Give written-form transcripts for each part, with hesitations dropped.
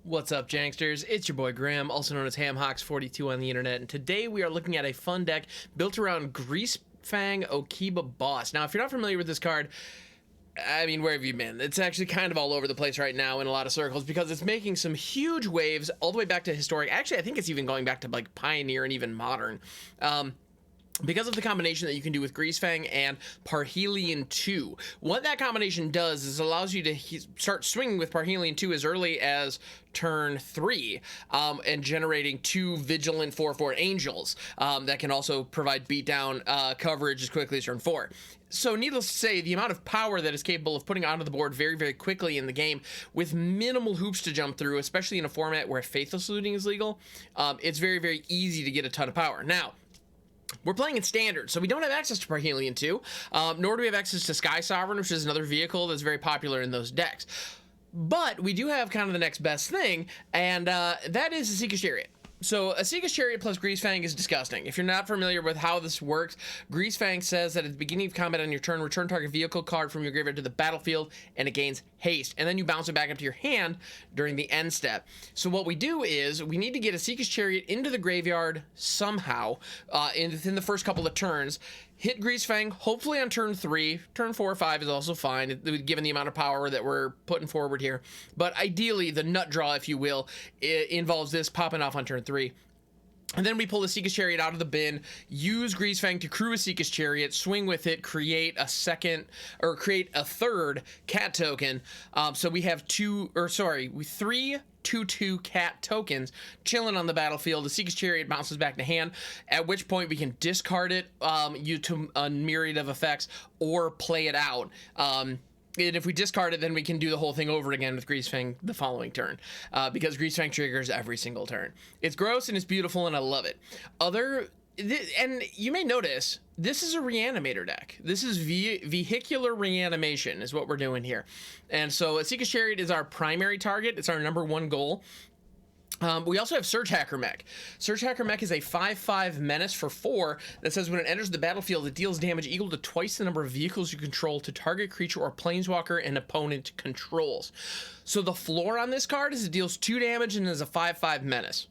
What's up, Janksters? It's your boy Graham, also known as HamHawks42 on the internet, and today we are looking at a fun deck built around Greasefang Okiba Boss. Now, if you're not familiar with this card, I mean, where have you been? It's actually kind of all over the place right now in a lot of circles because it's making some huge waves all the way back to historic. Actually, I think it's even going back to like Pioneer and even Modern. Because of the combination that you can do with Greasefang and Parhelion 2. What that combination does is allows you to start swinging with Parhelion 2 as early as turn 3 and generating 2 Vigilant 4/4 Angels that can also provide beatdown coverage as quickly as turn 4. So needless to say, the amount of power that is capable of putting onto the board very, very quickly in the game with minimal hoops to jump through, especially in a format where Faithful Saluting is legal, it's very, very easy to get a ton of power. Now, we're playing in Standard, so we don't have access to Parhelion 2, nor do we have access to Sky Sovereign, which is another vehicle that's very popular in those decks. But we do have kind of the next best thing, and that is Esika's Chariot. So Esika's Chariot plus Greasefang is disgusting. If you're not familiar with how this works, Greasefang says that at the beginning of combat on your turn, return target vehicle card from your graveyard to the battlefield, and it gains haste. And then you bounce it back up to your hand during the end step. So what we do is, we need to get Esika's Chariot into the graveyard somehow within the first couple of turns. Hit Greasefang, hopefully on turn 3. Turn 4 or 5 is also fine, given the amount of power that we're putting forward here. But ideally, the nut draw, if you will, involves this popping off on turn 3. And then we pull Esika's Chariot out of the bin, use Greasefang to crew Esika's Chariot, swing with it, create a third cat token. So we have three 2/2 cat tokens chilling on the battlefield. Esika's Chariot bounces back to hand, at which point we can discard it to a myriad of effects or play it out. And if we discard it, then we can do the whole thing over again with Greasefang the following turn, because Greasefang triggers every single turn. It's gross and it's beautiful and I love it. And you may notice, this is a reanimator deck. This is vehicular reanimation is what we're doing here. And so Esika's Chariot is our primary target. It's our #1 goal. We also have Surgehacker Mech. Surgehacker Mech is a 5/5 menace for 4 that says when it enters the battlefield, it deals damage equal to twice the number of vehicles you control to target creature or planeswalker an opponent controls. So the floor on this card is it deals 2 damage and is a 5/5 menace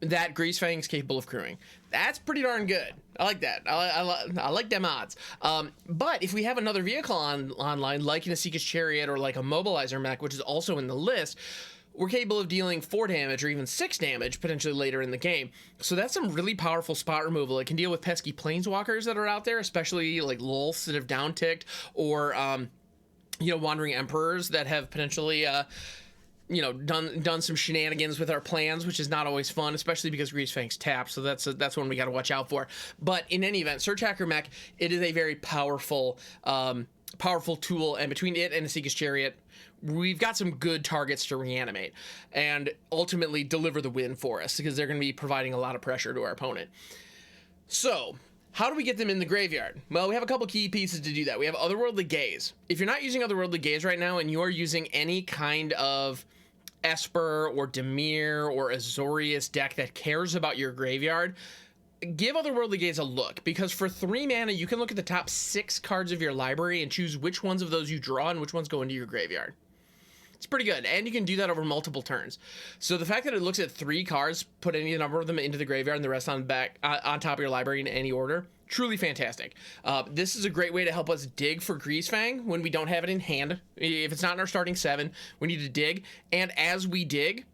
that Greasefang is capable of crewing. That's pretty darn good. I like that. I like them odds. But if we have another vehicle online, like an Esika's Chariot or like a Mobilizer Mech, which is also in the list, we're capable of dealing 4 damage or even 6 damage potentially later in the game. So that's some really powerful spot removal. It can deal with pesky planeswalkers that are out there, especially like Lulths that have downticked, or Wandering Emperors that have potentially done some shenanigans with our plans, which is not always fun, especially because Greasefang's tapped, so that's one we got to watch out for. But in any event, Surgehacker Mech, it is a very powerful tool, and between it and Esika's Chariot, we've got some good targets to reanimate and ultimately deliver the win for us, because they're going to be providing a lot of pressure to our opponent. So how do we get them in the graveyard? Well, we have a couple key pieces to do that. We have Otherworldly Gaze. If you're not using Otherworldly Gaze right now and you are using any kind of Esper or Dimir or Azorius deck that cares about your graveyard, give Otherworldly Gaze a look, because for 3 mana you can look at the top 6 cards of your library and choose which ones of those you draw and which ones go into your graveyard. It's pretty good, and you can do that over multiple turns. So the fact that it looks at 3 cards, put any number of them into the graveyard and the rest on top of your library in any order, truly fantastic. This is a great way to help us dig for Greasefang when we don't have it in hand. If it's not in our starting 7, we need to dig, and as we dig,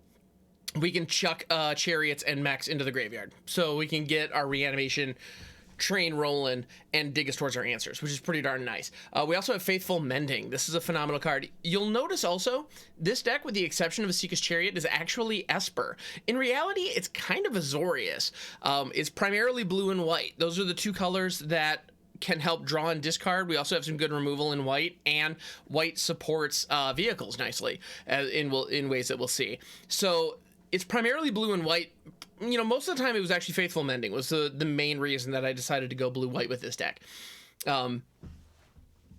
we can chuck chariots and mechs into the graveyard, so we can get our reanimation train rolling and dig us towards our answers, which is pretty darn nice. We also have Faithful Mending. This is a phenomenal card. You'll notice also, this deck, with the exception of Esika's Chariot, is actually Esper. In reality, it's kind of Azorius. It's primarily blue and white. Those are the 2 colors that can help draw and discard. We also have some good removal in white, and white supports vehicles nicely in ways that we'll see. So it's primarily blue and white. Most of the time it was actually Faithful Mending was the main reason that I decided to go blue-white with this deck. And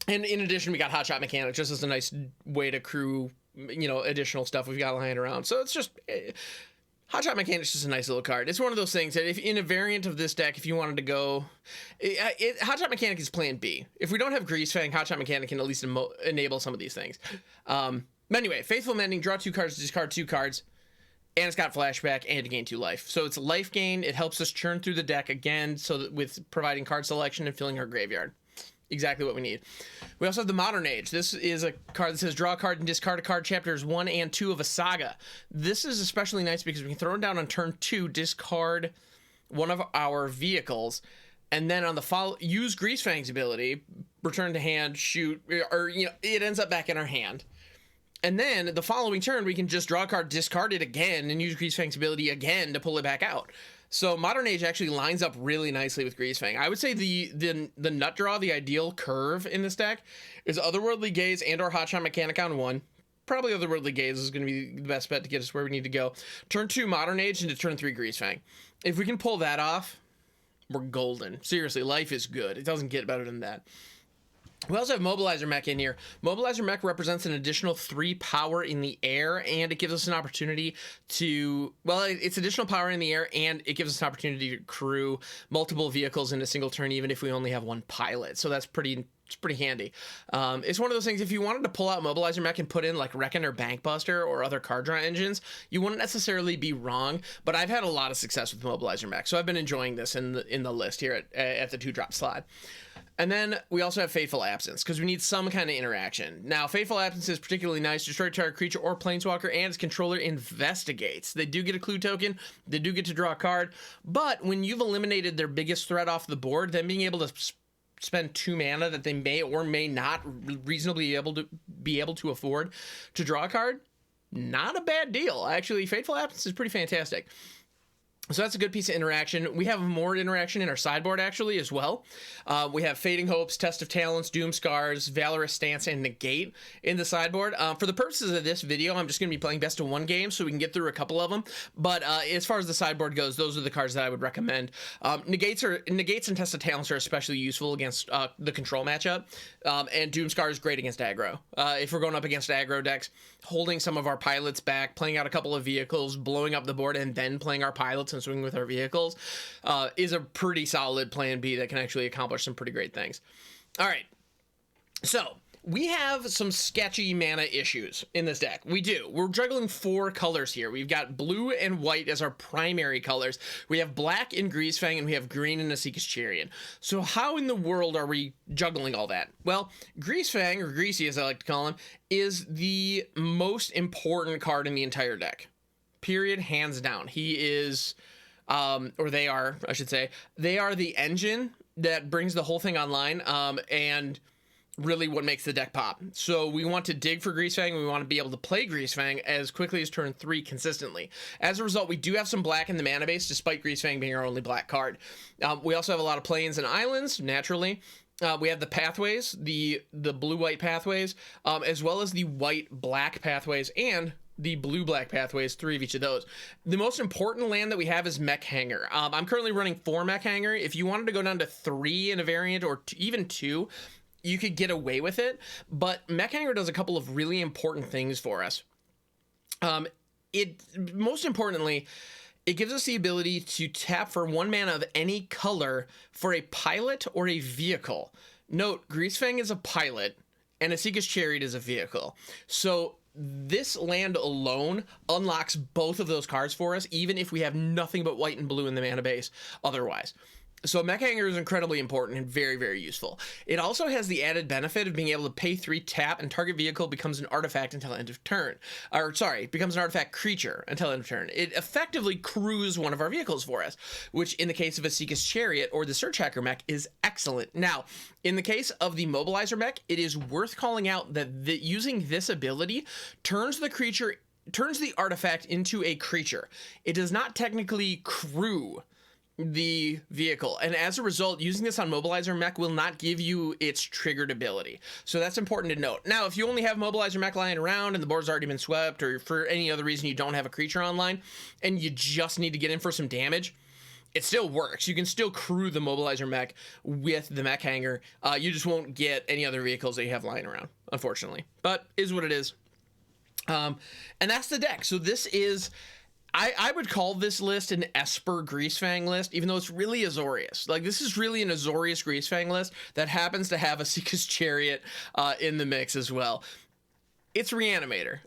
in addition, we got Hotshot Mechanic just as a nice way to crew, additional stuff we've got lying around. So it's just... Hotshot Mechanic is just a nice little card. It's one of those things that if in a variant of this deck, if you wanted to go... Hotshot Mechanic is plan B. If we don't have Greasefang, Hotshot Mechanic can at least enable some of these things. But anyway, Faithful Mending, draw 2 cards, discard 2 cards. and it's got flashback and to gain 2 life. So it's life gain. It helps us churn through the deck again, so that with providing card selection and filling our graveyard. Exactly what we need. We also have the Modern Age. This is a card that says draw a card and discard a card, chapters 1 and 2 of a saga. This is especially nice because we can throw it down on turn 2, discard one of our vehicles, and then on the follow, use Greasefang's ability, return to hand, shoot, or it ends up back in our hand. And then the following turn, we can just draw a card, discard it again, and use Greasefang's ability again to pull it back out. So Modern Age actually lines up really nicely with Greasefang. I would say the nut draw, the ideal curve in this deck, is Otherworldly Gaze and or Hotshot Mechanic on 1. Probably Otherworldly Gaze is going to be the best bet to get us where we need to go. Turn 2 Modern Age into turn 3 Greasefang. If we can pull that off, we're golden. Seriously, life is good. It doesn't get better than that. We also have Mobilizer Mech in here. Mobilizer Mech represents an additional 3 power in the air, and it gives us an opportunity to, well, it's additional power in the air, and it gives us an opportunity to crew multiple vehicles in a single turn, even if we only have 1 pilot. So that's pretty handy. It's one of those things, if you wanted to pull out Mobilizer Mech and put in like Reckon or Bankbuster or other card draw engines, you wouldn't necessarily be wrong, but I've had a lot of success with Mobilizer Mech, so I've been enjoying this in the list here at the 2-drop slot. And then we also have Faithful Absence, because we need some kind of interaction. Now, Faithful Absence is particularly nice. Destroy target creature or planeswalker, and its controller investigates. They do get a clue token. They do get to draw a card. But when you've eliminated their biggest threat off the board, then being able to spend 2 mana that they may or may not reasonably be able to afford to draw a card, not a bad deal. Actually, Faithful Absence is pretty fantastic. So that's a good piece of interaction. We have more interaction in our sideboard, actually, as well. We have Fading Hopes, Test of Talents, Doom Scars, Valorous Stance, and Negate in the sideboard. For the purposes of this video, I'm just going to be playing best of 1 game, so we can get through a couple of them. But as far as the sideboard goes, those are the cards that I would recommend. Negates and Test of Talents are especially useful against the control matchup, and Doom Scar is great against aggro. If we're going up against aggro decks, holding some of our pilots back, playing out a couple of vehicles, blowing up the board, and then playing our pilots and swinging with our vehicles is a pretty solid plan B that can actually accomplish some pretty great things. All right, so we have some sketchy mana issues in this deck. We do. We're juggling 4 colors here. We've got blue and white as our primary colors. We have black in Greasefang, and we have green in Esika's Chariot. So how in the world are we juggling all that? Well, Greasefang, or Greasy as I like to call him, is the most important card in the entire deck. Period, hands down. He is, or they are, I should say, they are the engine that brings the whole thing online, and really what makes the deck pop. So we want to dig for Greasefang. We want to be able to play Greasefang as quickly as turn 3 consistently. As a result, we do have some black in the mana base, despite Greasefang being our only black card. We also have a lot of plains and islands, naturally. We have the pathways, the blue-white pathways, as well as the white-black pathways, and the blue-black pathways, 3 of each of those. The most important land that we have is Mech Hangar. I'm currently running 4 Mech Hangar. If you wanted to go down to 3 in a variant, or even 2, you could get away with it, but Mech Hangar does a couple of really important things for us. Most importantly, it gives us the ability to tap for 1 mana of any color for a pilot or a vehicle. Note, Greasefang is a pilot, and Esika's Chariot is a vehicle. So this land alone unlocks both of those cards for us, even if we have nothing but white and blue in the mana base otherwise. So Mech Hangar is incredibly important and very, very useful. It also has the added benefit of being able to pay 3, tap, and target vehicle becomes an artifact until end of turn. Or, sorry, becomes an artifact creature until end of turn. It effectively crews one of our vehicles for us, which in the case of Esika's Chariot or the Surgehacker Mech is excellent. Now, in the case of the Mobilizer Mech, it is worth calling out that using this ability turns the artifact into a creature. It does not technically crew the vehicle, and as a result, using this on Mobilizer Mech will not give you its triggered ability. So that's important to note. Now, if you only have Mobilizer Mech lying around and the board's already been swept, or for any other reason you don't have a creature online and you just need to get in for some damage, it still works. You can still crew the Mobilizer Mech with the Mech Hangar. You just won't get any other vehicles that you have lying around, unfortunately, but is what it is. And that's the deck. So this is, I would call this list an Esper Greasefang list, even though it's really Azorius. Like, this is really an Azorius Greasefang list that happens to have Esika's Chariot in the mix as well. It's Reanimator.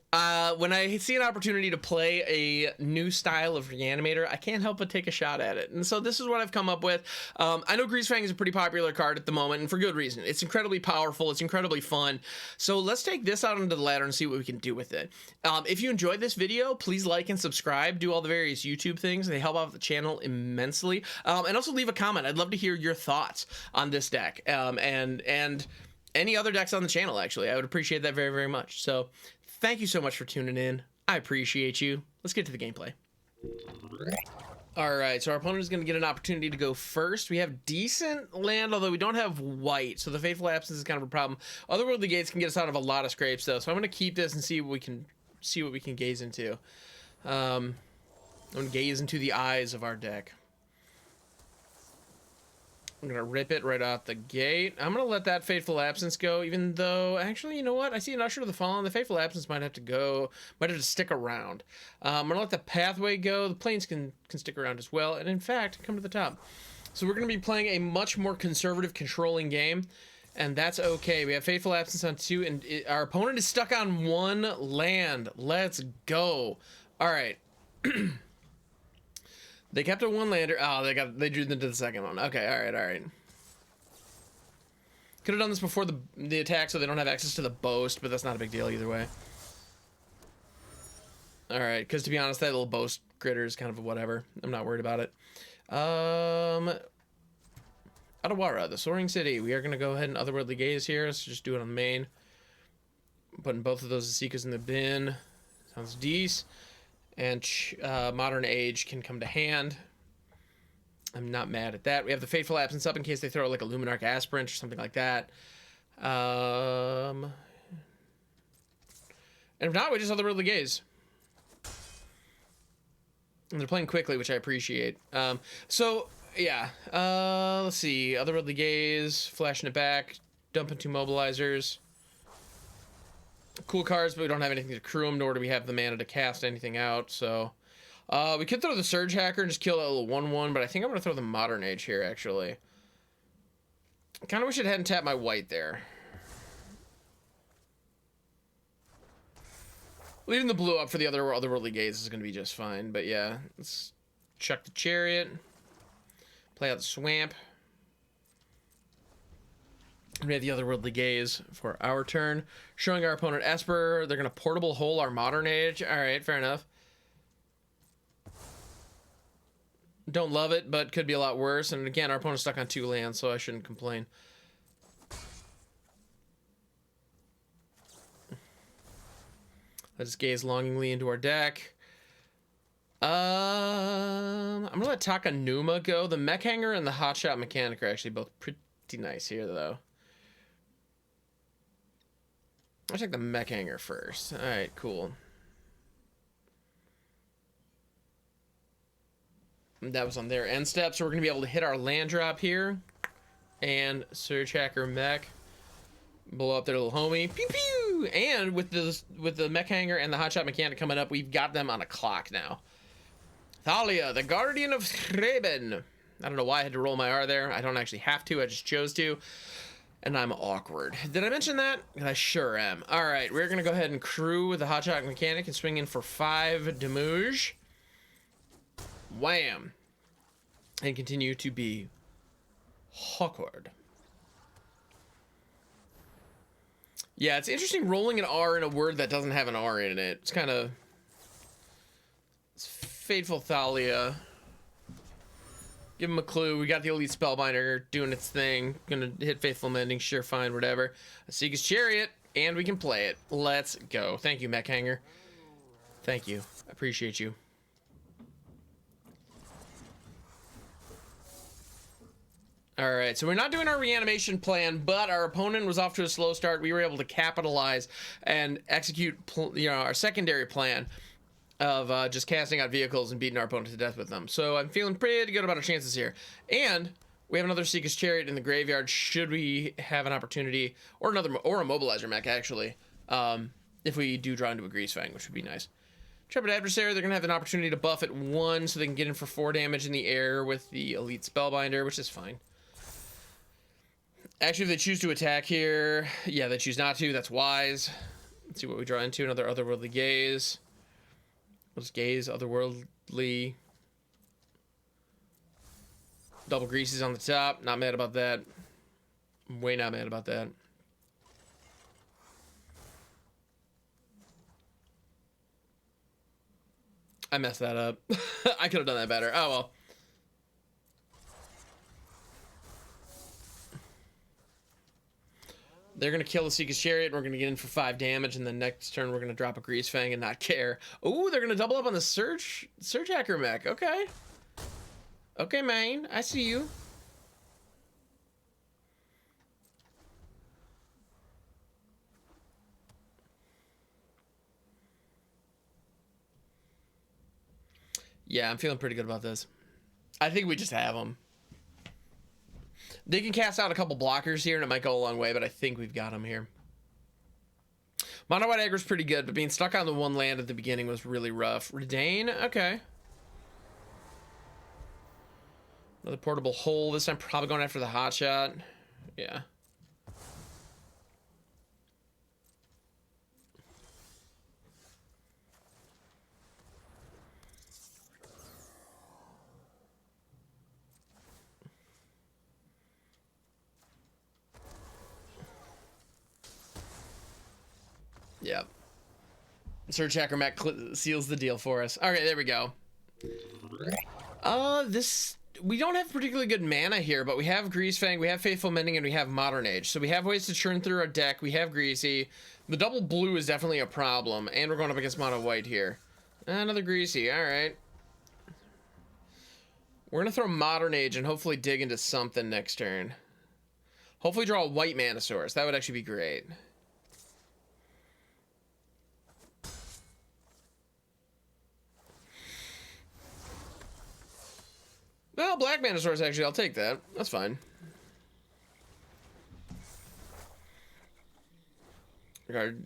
When I see an opportunity to play a new style of Reanimator, I can't help but take a shot at it. And so this is what I've come up with. I know Greasefang is a pretty popular card at the moment, and for good reason. It's incredibly powerful. It's incredibly fun. So let's take this out onto the ladder and see what we can do with it. If you enjoyed this video, please like and subscribe. Do all the various YouTube things. They help out the channel immensely. And also leave a comment. I'd love to hear your thoughts on this deck. And any other decks on the channel, actually. I would appreciate that very, very much. So thank you so much for tuning in. I appreciate you. Let's get to the gameplay. All right, so our opponent is going to get an opportunity to go first. We have decent land, although we don't have white, so the Faithful Absence is kind of a problem. Otherworldly Gaze can get us out of a lot of scrapes, though, so I'm going to keep this and see what we can gaze into. I'm going to gaze into the eyes of our deck. I'm going to rip it right out the gate. I'm going to let that Faithful Absence go, even though, actually, you know what? I see an Usher to the Fallen. The Faithful Absence might have to stick around. I'm going to let the Pathway go. The Plains can stick around as well. And in fact, come to the top. So we're going to be playing a much more conservative, controlling game. And that's okay. We have Faithful Absence on 2, and our opponent is stuck on 1 land. Let's go. All right. They kept a 1-lander. Oh, they drew into the second one. Okay, all right. Could have done this before the attack, so they don't have access to the boast, but that's not a big deal either way. All right, because to be honest, that little boast critter is kind of a whatever. I'm not worried about it. Otawara, the Soaring City. We are gonna go ahead and Otherworldly Gaze here. Let's just do it on the main. Putting both of those Esikas in the bin. Sounds decent. And Modern Age can come to hand. I'm not mad at that. We have the Faithful Absence up in case they throw like a Luminarch Aspirant or something like that. And if not, we just Otherworldly Gaze. And they're playing quickly, which I appreciate. So, yeah. Let's see. Otherworldly Gaze, flashing it back, dumping 2 Mobilizers. Cool cards, but we don't have anything to crew them, nor do we have the mana to cast anything out, so... we could throw the Surgehacker and just kill that little 1/1, but I think I'm going to throw the Modern Age here, actually. I kind of wish it hadn't tapped my white there. Leaving the blue up for the Otherworldly Gaze is going to be just fine, but yeah. Let's chuck the Chariot. Play out the Swamp. We have the Otherworldly Gaze for our turn. Showing our opponent Esper. They're going to Portable Hole our Modern Age. Alright, fair enough. Don't love it, but could be a lot worse. And again, our opponent's stuck on 2 lands, so I shouldn't complain. Let's gaze longingly into our deck. I'm going to let Takenuma go. The Mech Hangar and the Hotshot Mechanic are actually both pretty nice here, though. I'll check the Mech Hangar first. Alright, cool. That was on their end step, so we're going to be able to hit our land drop here. And Surgehacker Mech. Blow up their little homie. Pew pew! And with the Mech Hangar and the Hotshot Mechanic coming up, we've got them on a clock now. Thalia, the Guardian of Shreben. I don't know why I had to roll my R there. I don't actually have to, I just chose to. And I'm awkward. Did I mention that? I sure am. Alright, we're going to go ahead and crew with the Hotshot Mechanic and swing in for 5 damage. Wham! And continue to be awkward. Yeah, it's interesting rolling an R in a word that doesn't have an R in it. It's kind of... It's Fateful Thalia. Give him a clue. We got the Elite Spellbinder doing its thing. Gonna hit Faithful Mending. Sure, fine, whatever. Esika's Chariot, and we can play it. Let's go. Thank you, Mech Hangar. Thank you. I appreciate you. Alright, so we're not doing our reanimation plan, but our opponent was off to a slow start. We were able to capitalize and execute our secondary plan of just casting out vehicles and beating our opponent to death with them. So I'm feeling pretty good about our chances here. And we have another Esika's Chariot in the graveyard should we have an opportunity, or a Mobilizer Mech, actually, if we do draw into a Greasefang, which would be nice. Intrepid Adversary, they're going to have an opportunity to buff at 1 so they can get in for 4 damage in the air with the Elite Spellbinder, which is fine. Actually, if they choose to attack here, yeah, they choose not to. That's wise. Let's see what we draw into. Another Otherworldly Gaze. Let's gaze. Otherworldly. Double Greases on the top. Not mad about that. Way not mad about that. I messed that up. I could have done that better. Oh well. They're going to kill the Esika's Chariot, and we're going to get in for 5 damage, and the next turn we're going to drop a Greasefang and not care. Ooh, they're going to double up on the Surgehacker Mech. Okay. Okay, man. I see you. Yeah, I'm feeling pretty good about this. I think we just have them. They can cast out a couple blockers here, and it might go a long way, but I think we've got them here. Mono White aggro's pretty good, but being stuck on the one land at the beginning was really rough. Redain, okay. Another portable hole. This time probably going after the Hotshot. Yeah. Yep. Surgehacker Mech seals the deal for us. Okay, there we go. We don't have particularly good mana here, but we have Greasefang, we have Faithful Mending, and we have Modern Age. So we have ways to churn through our deck. We have Greasy. The double blue is definitely a problem, and we're going up against Mono White here. Another Greasy, alright. We're going to throw Modern Age and hopefully dig into something next turn. Hopefully draw a white mana source. That would actually be great. Well, black mana source, actually, I'll take that. That's fine.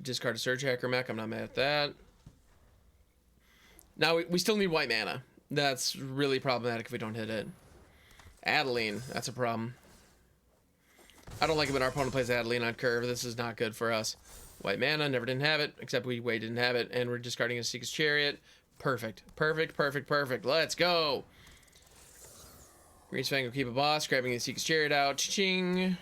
Discard a Surgehacker Mech. I'm not mad at that. Now, we still need white mana. That's really problematic if we don't hit it. Adeline, that's a problem. I don't like it when our opponent plays Adeline on curve. This is not good for us. White mana, never didn't have it, except we way didn't have it, and we're discarding a Esika's Chariot. Perfect. Perfect, perfect, perfect. Let's go! Greasefang will keep a boss, grabbing the Esika's Chariot out. Ching.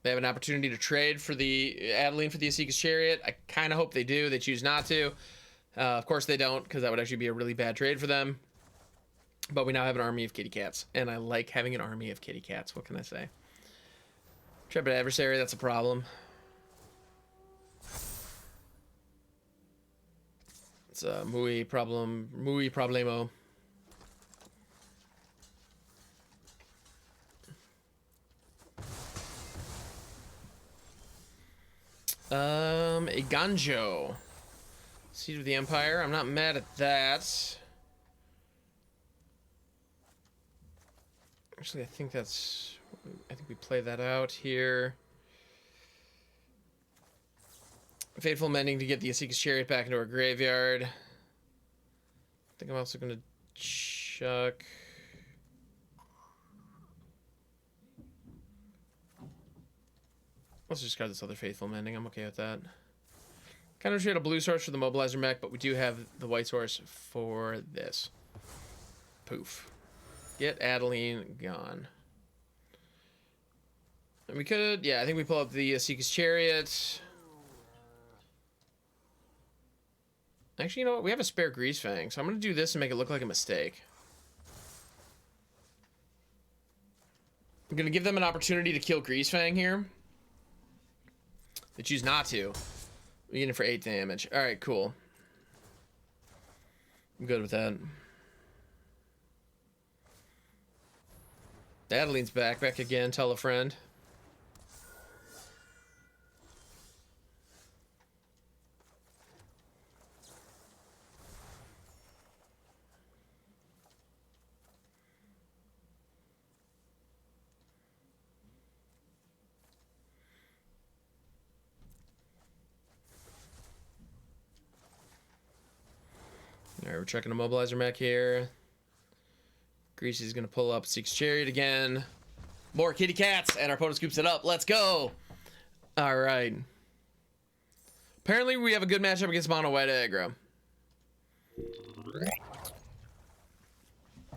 They have an opportunity to trade for the Adeline for the Esika's Chariot. I kind of hope they do. They choose not to. Of course they don't, because that would actually be a really bad trade for them. But we now have an army of kitty cats, and I like having an army of kitty cats. What can I say? Intrepid Adversary, that's a problem. It's a muy problemo. Eiganjo. Seed of the Empire. I'm not mad at that. Actually, I think we play that out here. Faithful Mending to get the Esika's Chariot back into our graveyard. I think I'm also going to chuck... Let's just discard this other Faithful Mending. I'm okay with that. Kind of wish we had a blue source for the Mobilizer Mech, but we do have the white source for this. Poof. Get Adeline gone. And we could... Yeah, I think we pull up the Esika's Chariot... Actually, you know what? We have a spare Greasefang, so I'm going to do this and make it look like a mistake. I'm going to give them an opportunity to kill Greasefang here. They choose not to. We get it for 8 damage. Alright, cool. I'm good with that. Adeline's back again. Tell a friend. Alright, we're checking a Mobilizer Mech here. Greasy's gonna pull up Esika's Chariot again. More kitty cats, and our opponent scoops it up. Let's go. All right. Apparently, we have a good matchup against mono white aggro.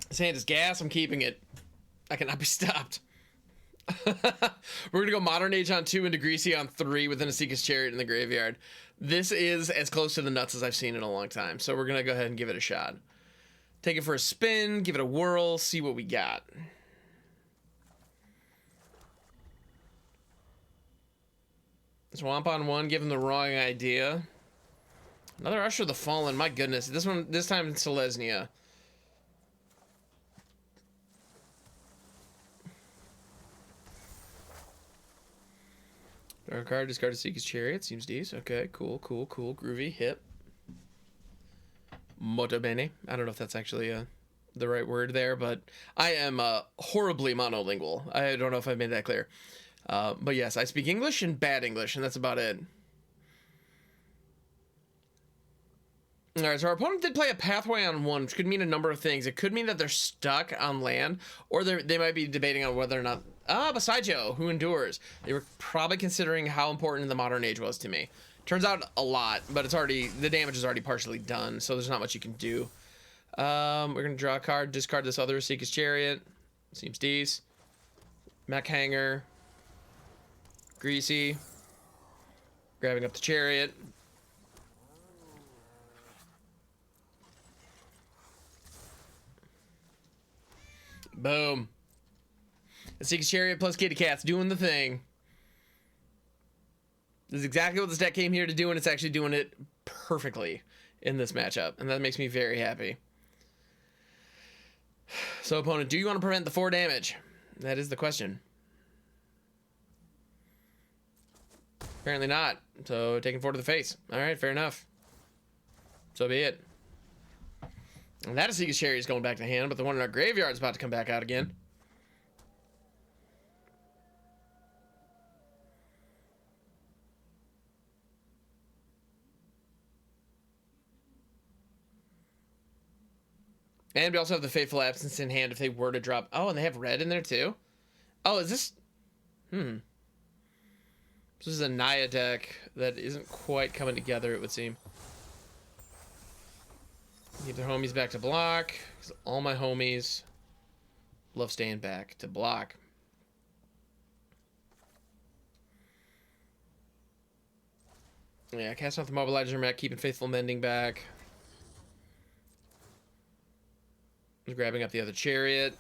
This hand is gas. I'm keeping it. I cannot be stopped. We're gonna go Modern Age on 2 into Greasy on 3 with an Esika's Chariot in the graveyard. This is as close to the nuts as I've seen in a long time, so we're gonna go ahead and give it a shot. Take it for a spin, give it a whirl, see what we got. Swamp on 1, give him the wrong idea. Another Usher of the Fallen, my goodness. This time it's Selesnya. Draw a card, discard Esika's Chariot. Seems decent. Okay, cool. Groovy. Hip. Molto bene. I don't know if that's actually the right word there, but I am horribly monolingual. I don't know if I made that clear. But yes, I speak English and bad English, and that's about it. All right, so our opponent did play a pathway on 1, which could mean a number of things. It could mean that they're stuck on land, or they might be debating on whether or not... Basaijo, who endures. They were probably considering how important the Modern Age was to me. Turns out a lot, but the damage is already partially done, so there's not much you can do. We're going to draw a card, discard this other Esika's Chariot. Seems decent. Mech Hangar. Greasy. Grabbing up the Chariot. Boom. Esika's Chariot plus Kitty Cats doing the thing. This is exactly what this deck came here to do, and it's actually doing it perfectly in this matchup, and that makes me very happy. So, opponent, do you want to prevent the 4 damage? That is the question. Apparently not. So, taking 4 to the face. All right, fair enough. So be it. And that Esika's Chariot is going back to hand, but the one in our graveyard is about to come back out again. And we also have the Faithful Absence in hand if they were to drop... Oh, and they have red in there too? Oh, is this... This is a Naya deck that isn't quite coming together, it would seem. Keep their homies back to block. All my homies love staying back to block. Yeah, casting off the Mobilizer Mech, keeping Faithful Mending back. Grabbing up the other Chariot.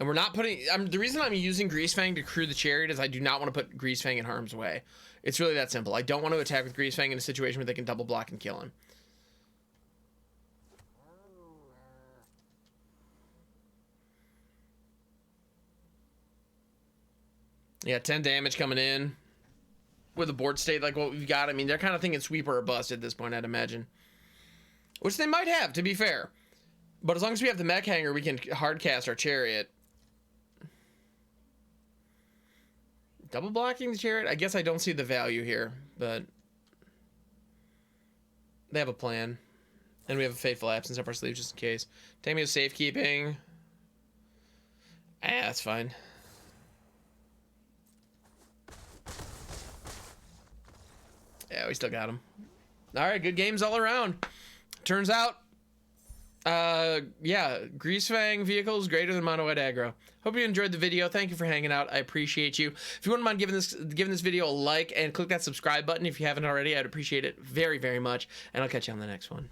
And we're not putting... the reason I'm using Greasefang to crew the Chariot is I do not want to put Greasefang in harm's way. It's really that simple. I don't want to attack with Greasefang in a situation where they can double block and kill him. Yeah, 10 damage coming in with a board state like what we've got. I mean, they're kind of thinking sweeper or bust at this point, I'd imagine. Which they might have, to be fair. But as long as we have the Mech Hangar, we can hardcast our Chariot. Double blocking the Chariot? I guess I don't see the value here, but they have a plan. And we have a Faithful Absence up our sleeve just in case. Tameo's safekeeping. That's fine. Yeah, we still got him. All right, good games all around. Turns out, yeah, Greasefang vehicles greater than mono white aggro. Hope you enjoyed the video. Thank you for hanging out. I appreciate you. If you wouldn't mind giving this video a like and click that subscribe button if you haven't already, I'd appreciate it very, very much. And I'll catch you on the next one.